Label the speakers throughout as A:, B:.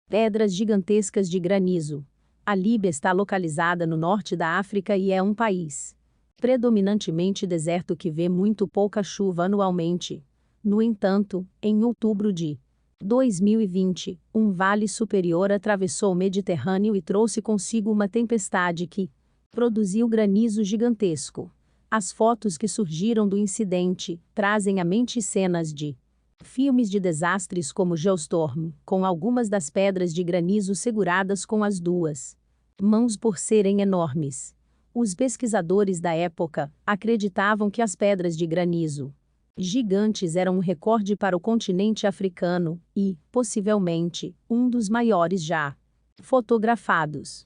A: Pedras gigantescas de granizo. A Líbia está localizada no norte da África e é um país predominantemente deserto que vê muito pouca chuva anualmente. No entanto, em outubro de 2020, um vale superior atravessou o Mediterrâneo e trouxe consigo uma tempestade que produziu granizo gigantesco. As fotos que surgiram do incidente trazem à mente cenas de filmes de desastres como Geostorm, com algumas das pedras de granizo seguradas com as duas mãos por serem enormes. Os pesquisadores da época acreditavam que as pedras de granizo gigantes eram um recorde para o continente africano e, possivelmente, um dos maiores já fotografados.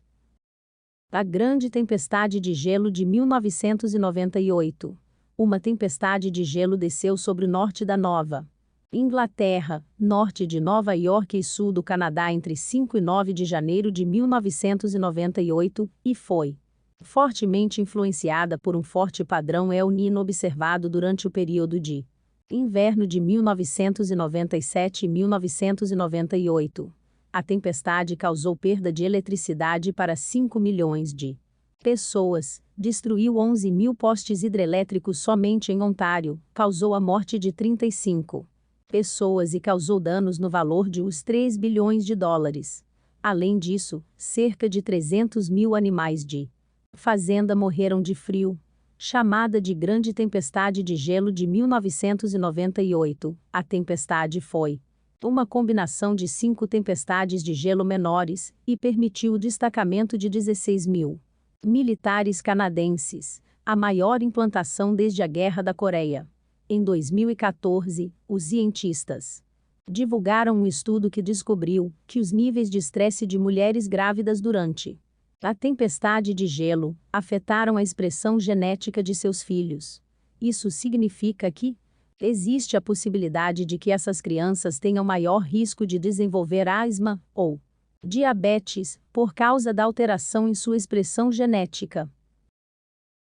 A: A Grande Tempestade de Gelo de 1998. Uma tempestade de gelo desceu sobre o norte da Nova Inglaterra, norte de Nova York e sul do Canadá entre 5 e 9 de janeiro de 1998, e foi fortemente influenciada por um forte padrão El Niño observado durante o período de inverno de 1997 e 1998. A tempestade causou perda de eletricidade para 5 milhões de pessoas, destruiu 11 mil postes hidrelétricos somente em Ontário, causou a morte de 35 pessoas e causou danos no valor de uns 3 bilhões de dólares. Além disso, cerca de 300 mil animais de fazenda morreram de frio. Chamada de Grande Tempestade de Gelo de 1998, a tempestade foi uma combinação de 5 tempestades de gelo menores e permitiu o destacamento de 16 mil militares canadenses, a maior implantação desde a Guerra da Coreia. Em 2014, os cientistas divulgaram um estudo que descobriu que os níveis de estresse de mulheres grávidas durante a tempestade de gelo afetaram a expressão genética de seus filhos. Isso significa que existe a possibilidade de que essas crianças tenham maior risco de desenvolver asma ou diabetes por causa da alteração em sua expressão genética.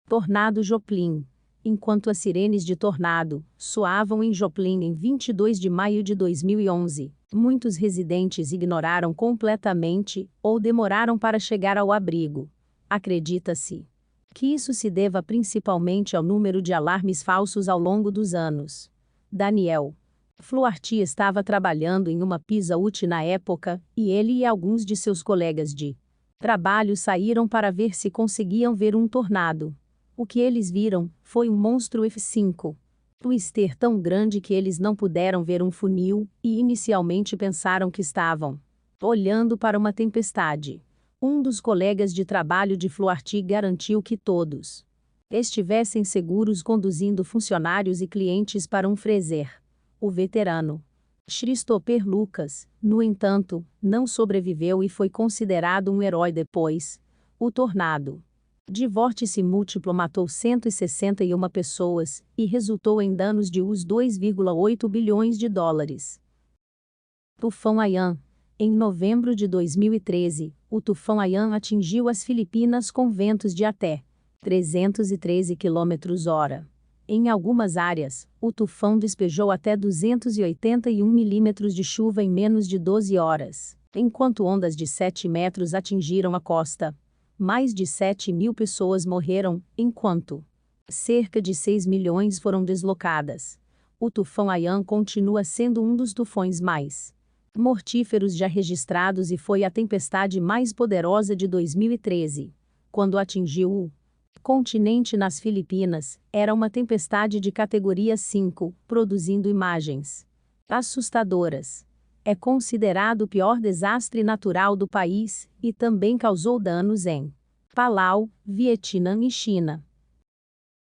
A: Tornado Joplin. Enquanto as sirenes de tornado soavam em Joplin em 22 de maio de 2011, muitos residentes ignoraram completamente ou demoraram para chegar ao abrigo. Acredita-se que isso se deva principalmente ao número de alarmes falsos ao longo dos anos. Daniel Fluharty estava trabalhando em uma pizza hut na época, e ele e alguns de seus colegas de trabalho saíram para ver se conseguiam ver um tornado. O que eles viram foi um monstro F5 twister tão grande que eles não puderam ver um funil, e inicialmente pensaram que estavam olhando para uma tempestade. Um dos colegas de trabalho de Fluharty garantiu que todos estivessem seguros conduzindo funcionários e clientes para um freezer. O veterano Christopher Lucas, no entanto, não sobreviveu e foi considerado um herói depois. O tornado de vórtice múltiplo matou 161 pessoas e resultou em danos de uns 2,8 bilhões de dólares. Tufão Haiyan. Em novembro de 2013, o tufão Haiyan atingiu as Filipinas com ventos de até 313 km/h. Em algumas áreas, o tufão despejou até 281 milímetros de chuva em menos de 12 horas, enquanto ondas de 7 metros atingiram a costa. Mais de 7 mil pessoas morreram, enquanto cerca de 6 milhões foram deslocadas. O tufão Haiyan continua sendo um dos tufões mais mortíferos já registrados e foi a tempestade mais poderosa de 2013. Quando atingiu o continente nas Filipinas, era uma tempestade de categoria 5, produzindo imagens assustadoras. É considerado o pior desastre natural do país, e também causou danos em Palau, Vietnã e China.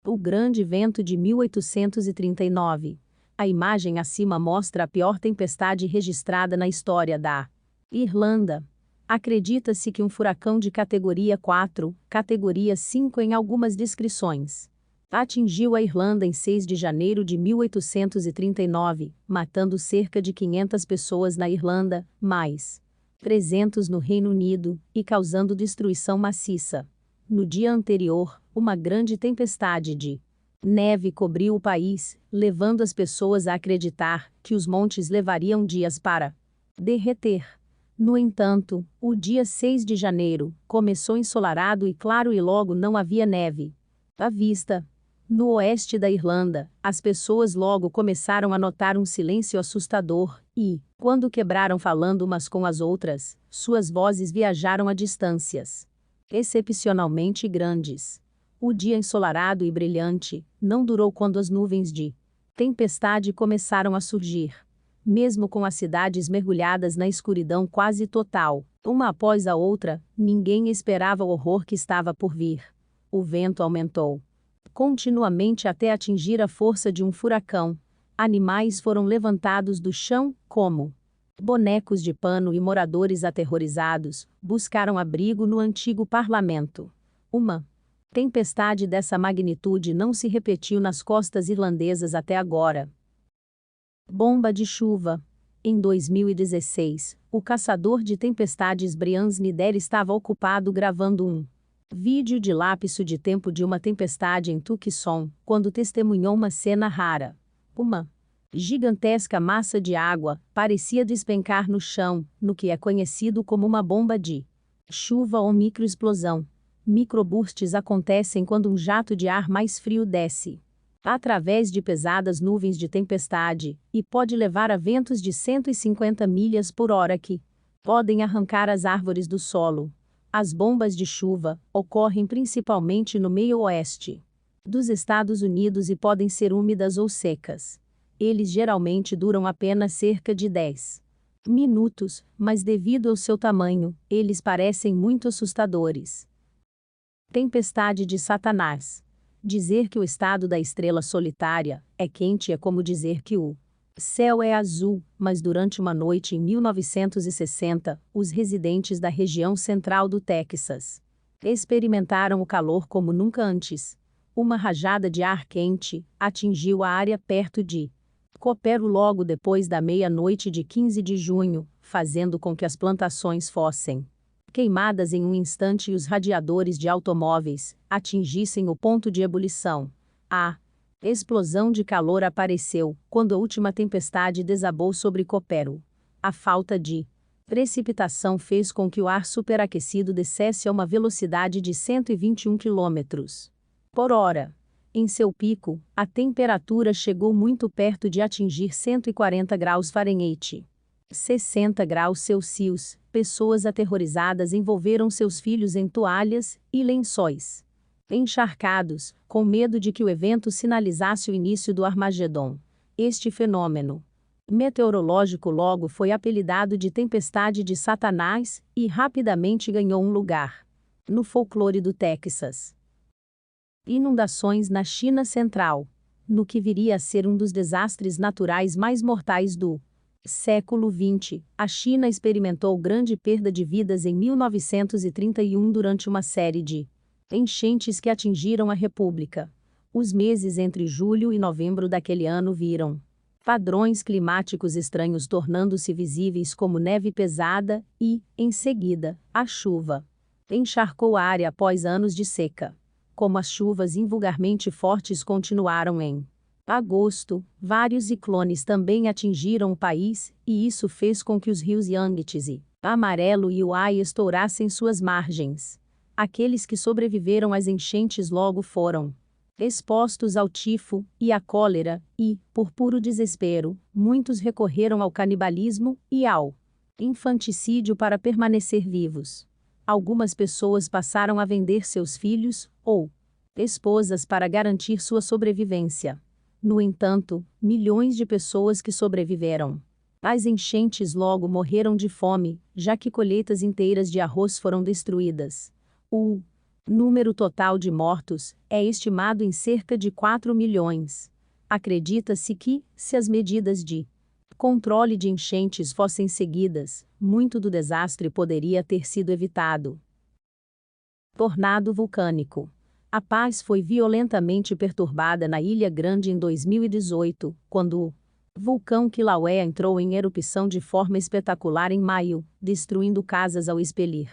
A: O Grande Vento de 1839. A imagem acima mostra a pior tempestade registrada na história da Irlanda. Acredita-se que um furacão de categoria 4, categoria 5 em algumas descrições, atingiu a Irlanda em 6 de janeiro de 1839, matando cerca de 500 pessoas na Irlanda, mais 300 no Reino Unido, e causando destruição maciça. No dia anterior, uma grande tempestade de neve cobriu o país, levando as pessoas a acreditar que os montes levariam dias para derreter. No entanto, o dia 6 de janeiro começou ensolarado e claro e logo não havia neve à vista. No oeste da Irlanda, as pessoas logo começaram a notar um silêncio assustador e, quando quebraram falando umas com as outras, suas vozes viajaram a distâncias excepcionalmente grandes. O dia ensolarado e brilhante não durou quando as nuvens de tempestade começaram a surgir. Mesmo com as cidades mergulhadas na escuridão quase total, uma após a outra, ninguém esperava o horror que estava por vir. O vento aumentou continuamente até atingir a força de um furacão. Animais foram levantados do chão, como bonecos de pano, e moradores aterrorizados buscaram abrigo no antigo parlamento. Uma tempestade dessa magnitude não se repetiu nas costas irlandesas até agora. Bomba de chuva. Em 2016, o caçador de tempestades Brian Snyder estava ocupado gravando um vídeo de lapso de tempo de uma tempestade em Tucson, quando testemunhou uma cena rara. Uma gigantesca massa de água parecia despencar no chão, no que é conhecido como uma bomba de chuva ou microexplosão. Microbursts acontecem quando um jato de ar mais frio desce através de pesadas nuvens de tempestade, e pode levar a ventos de 150 milhas por hora que podem arrancar as árvores do solo. As bombas de chuva ocorrem principalmente no meio-oeste dos Estados Unidos e podem ser úmidas ou secas. Eles geralmente duram apenas cerca de 10 minutos, mas devido ao seu tamanho, eles parecem muito assustadores. Tempestade de Satanás. Dizer que o estado da estrela solitária é quente é como dizer que o céu é azul, mas durante uma noite em 1960, os residentes da região central do Texas experimentaram o calor como nunca antes. Uma rajada de ar quente atingiu a área perto de Copero logo depois da meia-noite de 15 de junho, fazendo com que as plantações fossem queimadas em um instante e os radiadores de automóveis atingissem o ponto de ebulição. A explosão de calor apareceu quando a última tempestade desabou sobre Copero. A falta de precipitação fez com que o ar superaquecido descesse a uma velocidade de 121 km por hora. Em seu pico, a temperatura chegou muito perto de atingir 140 graus Fahrenheit. 60 graus Celsius. Pessoas aterrorizadas envolveram seus filhos em toalhas e lençóis encharcados, com medo de que o evento sinalizasse o início do Armagedon. Este fenômeno meteorológico logo foi apelidado de Tempestade de Satanás e rapidamente ganhou um lugar no folclore do Texas. Inundações na China Central. No que viria a ser um dos desastres naturais mais mortais do século XX, a China experimentou grande perda de vidas em 1931 durante uma série de enchentes que atingiram a República. Os meses entre julho e novembro daquele ano viram padrões climáticos estranhos tornando-se visíveis como neve pesada e, em seguida, a chuva encharcou a área após anos de seca. Como as chuvas invulgarmente fortes continuaram em agosto, vários ciclones também atingiram o país, e isso fez com que os rios Yangtze, Amarelo e Uai estourassem suas margens. Aqueles que sobreviveram às enchentes logo foram expostos ao tifo e à cólera, e, por puro desespero, muitos recorreram ao canibalismo e ao infanticídio para permanecer vivos. Algumas pessoas passaram a vender seus filhos ou esposas para garantir sua sobrevivência. No entanto, milhões de pessoas que sobreviveram às enchentes logo morreram de fome, já que colheitas inteiras de arroz foram destruídas. O número total de mortos é estimado em cerca de 4 milhões. Acredita-se que, se as medidas de controle de enchentes fossem seguidas, muito do desastre poderia ter sido evitado. Tornado vulcânico. A paz foi violentamente perturbada na Ilha Grande em 2018, quando o vulcão Kilauea entrou em erupção de forma espetacular em maio, destruindo casas ao expelir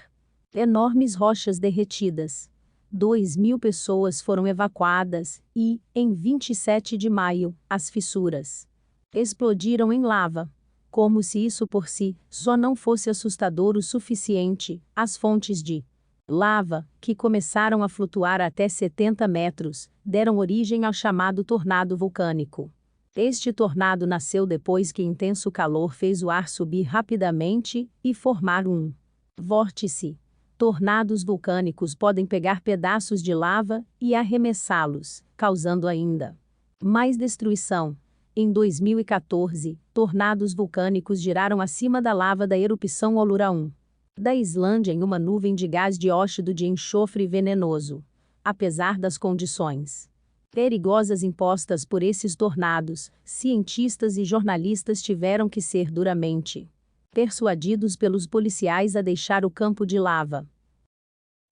A: enormes rochas derretidas. 2.000 pessoas foram evacuadas e, em 27 de maio, as fissuras explodiram em lava. Como se isso por si só não fosse assustador o suficiente, as fontes de lava, que começaram a flutuar até 70 metros, deram origem ao chamado tornado vulcânico. Este tornado nasceu depois que intenso calor fez o ar subir rapidamente e formar um vórtice. Tornados vulcânicos podem pegar pedaços de lava e arremessá-los, causando ainda mais destruição. Em 2014, tornados vulcânicos giraram acima da lava da erupção Olura 1 da Islândia em uma nuvem de gás dióxido de enxofre venenoso. Apesar das condições perigosas impostas por esses tornados, cientistas e jornalistas tiveram que ser duramente persuadidos pelos policiais a deixar o campo de lava.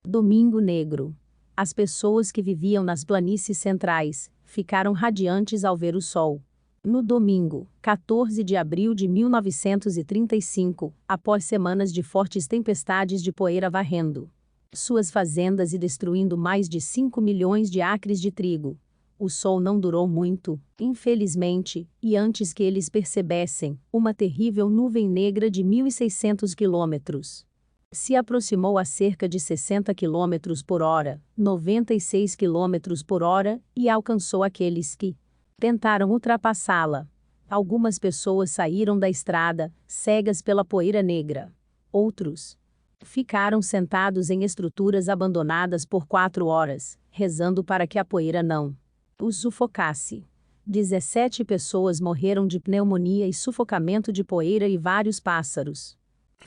A: Domingo Negro. As pessoas que viviam nas planícies centrais ficaram radiantes ao ver o sol. No domingo, 14 de abril de 1935, após semanas de fortes tempestades de poeira varrendo suas fazendas e destruindo mais de 5 milhões de acres de trigo, o sol não durou muito, infelizmente, e antes que eles percebessem, uma terrível nuvem negra de 1.600 quilômetros se aproximou a cerca de 60 km por hora, 96 km por hora, e alcançou aqueles que tentaram ultrapassá-la. Algumas pessoas saíram da estrada, cegas pela poeira negra. Outros ficaram sentados em estruturas abandonadas por 4 horas, rezando para que a poeira não os sufocasse. 17 pessoas morreram de pneumonia e sufocamento de poeira e vários pássaros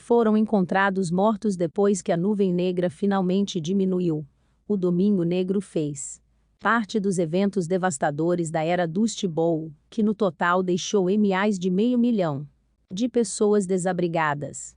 A: foram encontrados mortos depois que a nuvem negra finalmente diminuiu. O Domingo Negro fez parte dos eventos devastadores da era Dust Bowl, que no total deixou mais de 500 mil de pessoas desabrigadas.